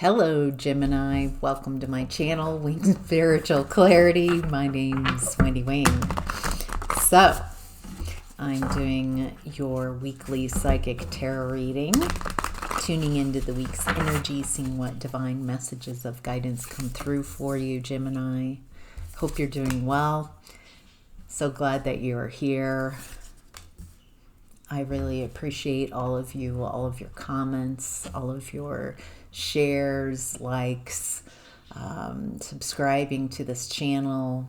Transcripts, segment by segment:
Hello, Gemini. Welcome to my channel, Wings Spiritual Clarity. My name's Wendy Wayne. So, I'm doing your weekly psychic tarot reading, tuning into the week's energy, seeing what divine messages of guidance come through for you, Gemini. Hope you're doing well. So glad that you're here. I really appreciate all of you, all of your comments, all of your shares, likes, subscribing to this channel.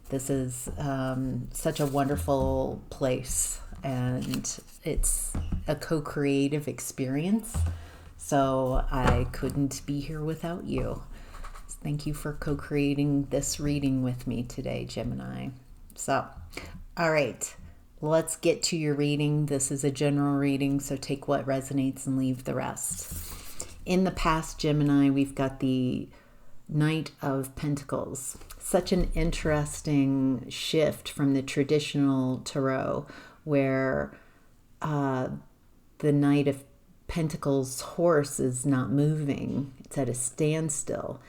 This is such a wonderful place, and it's a co-creative experience. So I couldn't be here without you. Thank you for co-creating this reading with me today, Gemini. So, all right. Let's get to your reading. This is a general reading, so take what resonates and leave the rest. In the past, Gemini, we've got the Knight of Pentacles. Such an interesting shift from the traditional tarot, where the Knight of Pentacles horse is not moving. It's at a standstill.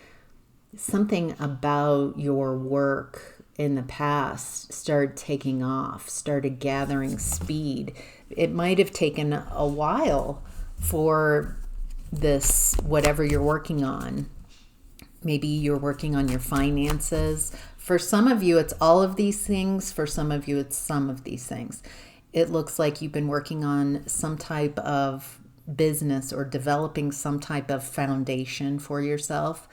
Something about your work in the past started taking off, started gathering speed. It might have taken a while for this, whatever you're working on. Maybe you're working on your finances. For some of you, it's all of these things. For some of you, it's some of these things. It looks like you've been working on some type of business or developing some type of foundation for yourself.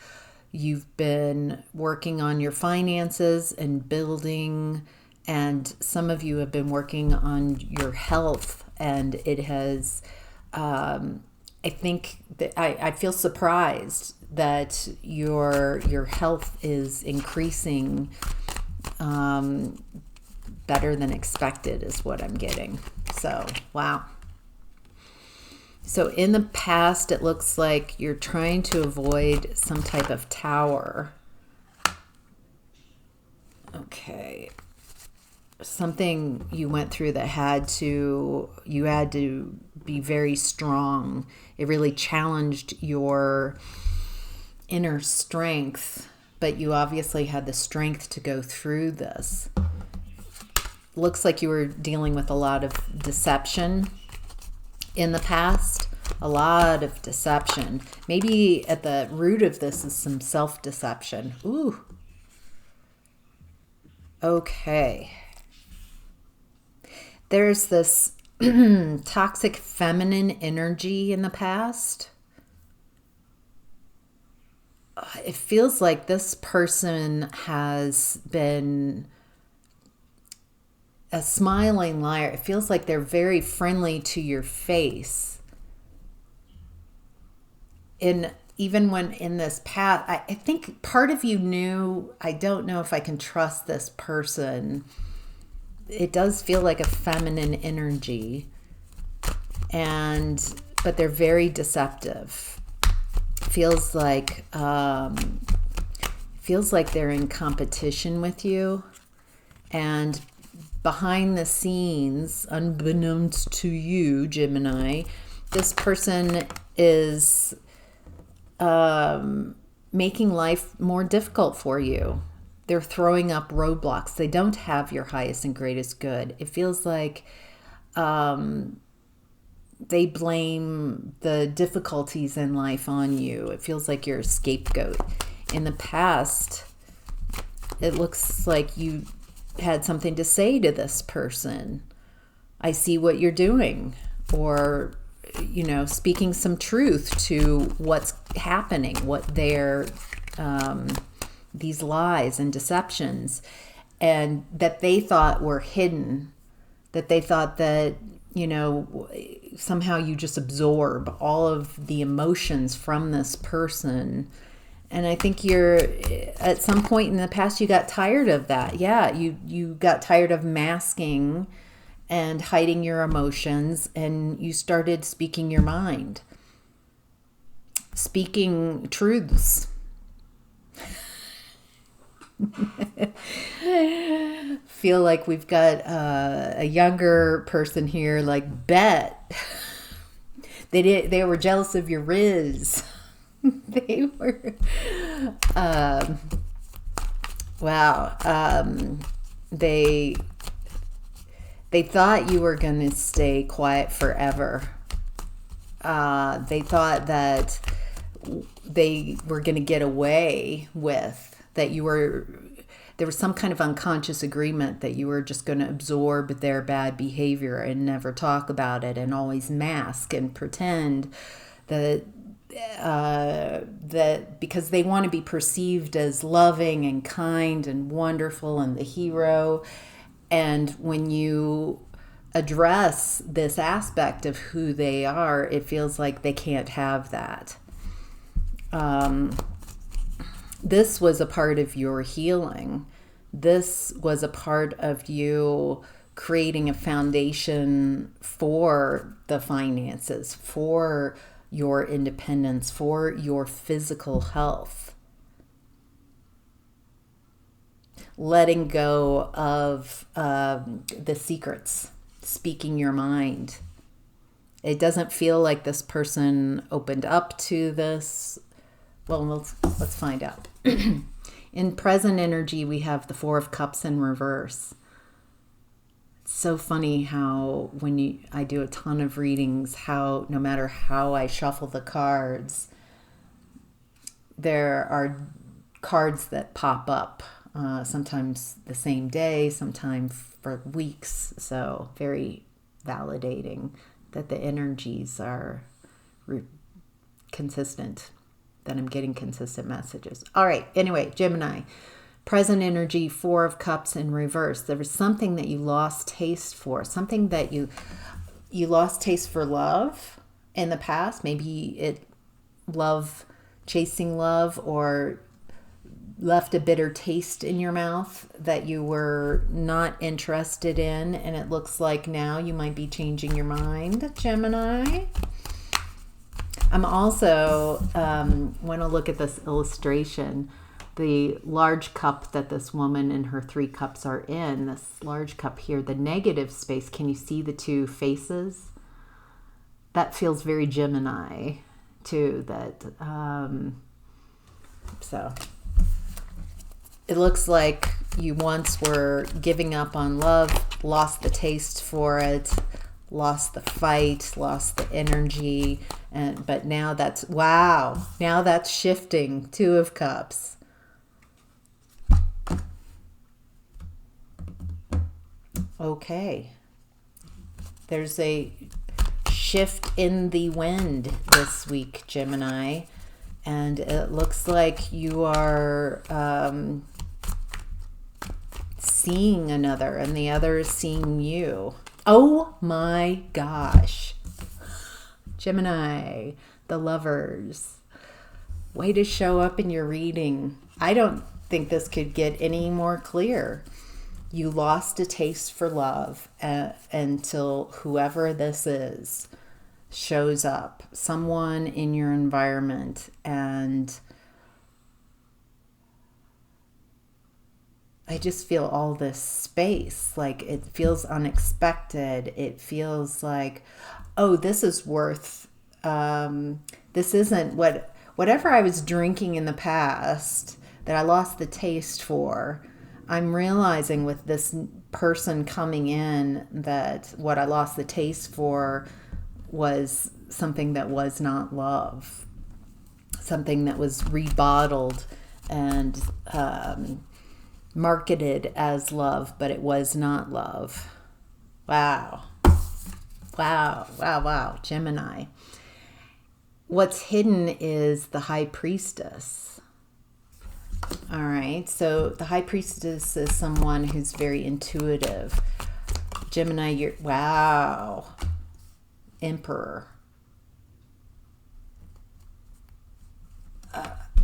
You've been working on your finances and building, and some of you have been working on your health, and it has, I think that I feel surprised that your health is increasing better than expected is what I'm getting. So, wow. So in the past, it looks like you're trying to avoid some type of tower. Okay. Something you went through that you had to be very strong. It really challenged your inner strength, but you obviously had the strength to go through this. Looks like you were dealing with a lot of deception in the past, a lot of deception. Maybe at the root of this is some self-deception. Ooh. Okay. There's this toxic feminine energy in the past. It feels like this person has been a smiling liar. It feels like they're very friendly to your face. Even when in this path, I think part of you knew, I don't know if I can trust this person. It does feel like a feminine energy, but they're very deceptive. Feels like they're in competition with you, and behind the scenes, unbeknownst to you, Gemini, this person is making life more difficult for you. They're throwing up roadblocks. They don't have your highest and greatest good. It feels like they blame the difficulties in life on you. It feels like you're a scapegoat. In the past, it looks like you had something to say to this person. I see what you're doing, or speaking some truth to what's happening, what they're these lies and deceptions, and that they thought were hidden, that they thought that somehow you just absorb all of the emotions from this person. And I think at some point in the past, you got tired of that. Yeah, you got tired of masking and hiding your emotions, and you started speaking your mind, speaking truths. Feel like we've got a younger person here, like Bet. They were jealous of your Riz. They were, wow. They thought you were going to stay quiet forever. They thought that they were going to get away with, that there was some kind of unconscious agreement that you were just going to absorb their bad behavior and never talk about it, and always mask and pretend that because they want to be perceived as loving and kind and wonderful and the hero. And when you address this aspect of who they are, it feels like they can't have that. This was a part of your healing. This was a part of you creating a foundation for the finances, for your independence, for your physical health. Letting go of the secrets, speaking your mind. It doesn't feel like this person opened up to this. Well, let's find out. In present energy, we have the Four of Cups in reverse. It's so funny how when I do a ton of readings, how no matter how I shuffle the cards, there are cards that pop up, sometimes the same day, sometimes for weeks. So very validating that the energies are consistent, that I'm getting consistent messages. All right. Anyway, Gemini, present energy, Four of Cups in reverse. There was something that you lost taste for, something that you lost taste for love in the past. Maybe chasing love, or left a bitter taste in your mouth that you were not interested in. And it looks like now you might be changing your mind, Gemini. I'm also want to look at this illustration, the large cup that this woman and her three cups are in, this large cup here, the negative space. Can you see the two faces? That feels very Gemini too. So it looks like you once were giving up on love, lost the taste for it, lost the fight, lost the energy, but now that's, wow, now that's shifting. Two of Cups. Okay. There's a shift in the wind this week, Gemini, and it looks like you are seeing another, and the other is seeing you. Oh my gosh. Gemini, the Lovers. Way to show up in your reading. I don't think this could get any more clear. You lost a taste for love until whoever this is shows up, someone in your environment, and I just feel all this space. Like, it feels unexpected. It feels like, oh, this is worth, this isn't whatever I was drinking in the past that I lost the taste for. I'm realizing with this person coming in that what I lost the taste for was something that was not love, something that was rebottled and marketed as love, but it was not love. Wow. Wow, wow, wow, Gemini. What's hidden is the High Priestess. All right, so the High Priestess is someone who's very intuitive. Gemini, wow. Emperor.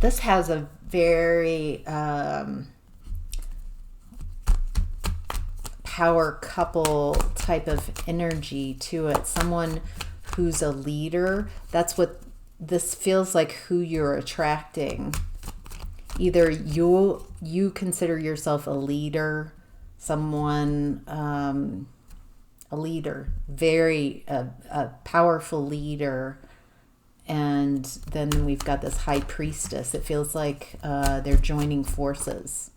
This has a very power couple type of energy to it. Someone who's a leader. That's what this feels like, who you're attracting. Either you consider yourself a leader, someone, a leader, very a powerful leader, And then we've got this High Priestess. It feels like they're joining forces.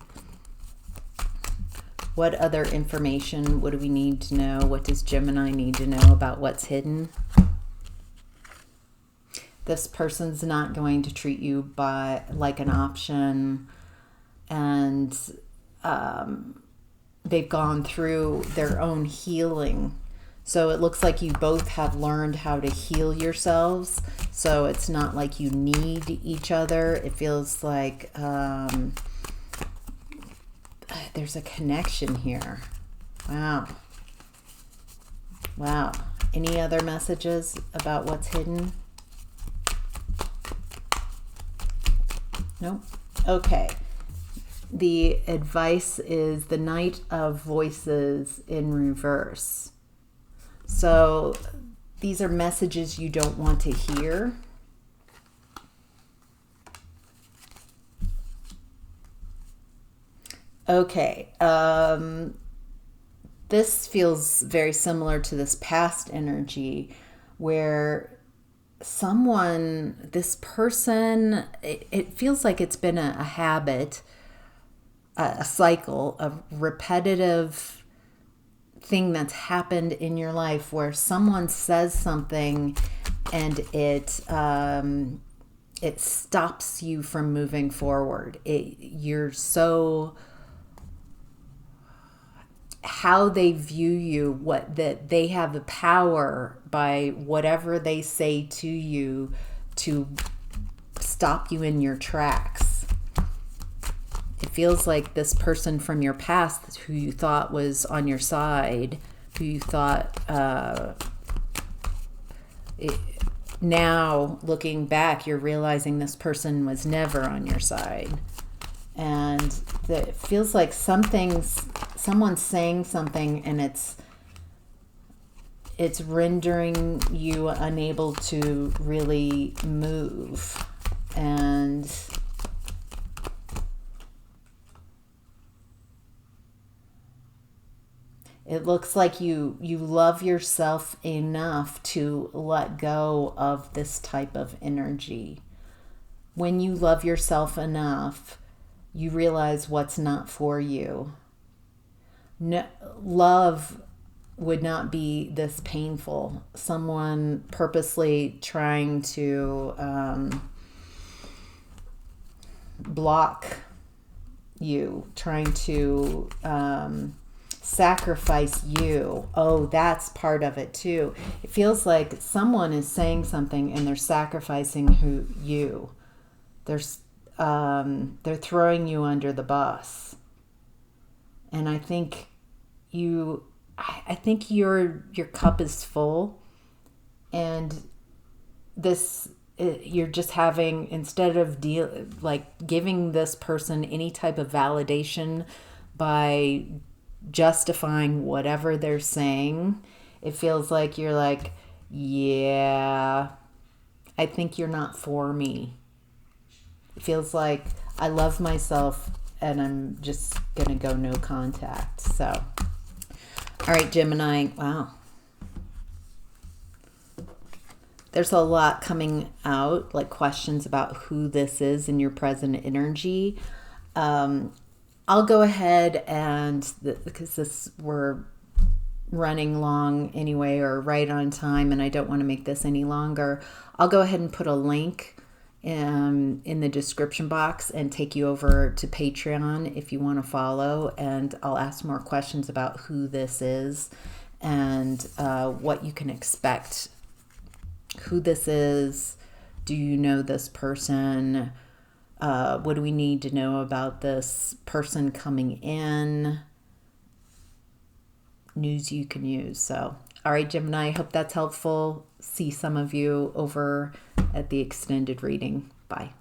What other information? What do we need to know? What does Gemini need to know about what's hidden? This person's not going to treat you like an option, and they've gone through their own healing. So it looks like you both have learned how to heal yourselves. So it's not like you need each other. It feels like there's a connection here. Wow. Wow. Any other messages about what's hidden? Nope. Okay. The advice is the Knight of Voices in reverse. So these are messages you don't want to hear. Okay. This feels very similar to this past energy where this person, it feels like it's been a habit, a cycle of repetitive thing that's happened in your life where someone says something and it stops you from moving forward. You're so, how they view you, that they have the power by whatever they say to you to stop you in your tracks. It feels like this person from your past who you thought was on your side, who you thought, now looking back, you're realizing this person was never on your side. And it feels like someone's saying something and it's rendering you unable to really move. And it looks like you love yourself enough to let go of this type of energy. When you love yourself enough, you realize what's not for you. No, love would not be this painful. Someone purposely trying to block you, trying to sacrifice you. Oh, that's part of it too. It feels like someone is saying something and they're sacrificing you. They're throwing you under the bus. And I think your cup is full, and you're just having, instead of giving this person any type of validation by justifying whatever they're saying, it feels like you're like, yeah, I think you're not for me. It feels like I love myself and I'm just gonna go no contact. So, all right, Gemini, wow. There's a lot coming out, like questions about who this is in your present energy. I'll go ahead and, because we're running long anyway, or right on time, and I don't want to make this any longer, I'll go ahead and put a link in the description box and take you over to Patreon if you want to follow, and I'll ask more questions about who this is and what you can expect. Who this is, do you know this person, what do we need to know about this person coming in, news you can use. So, all right, Gemini, I hope that's helpful. See some of you over at the extended reading. Bye.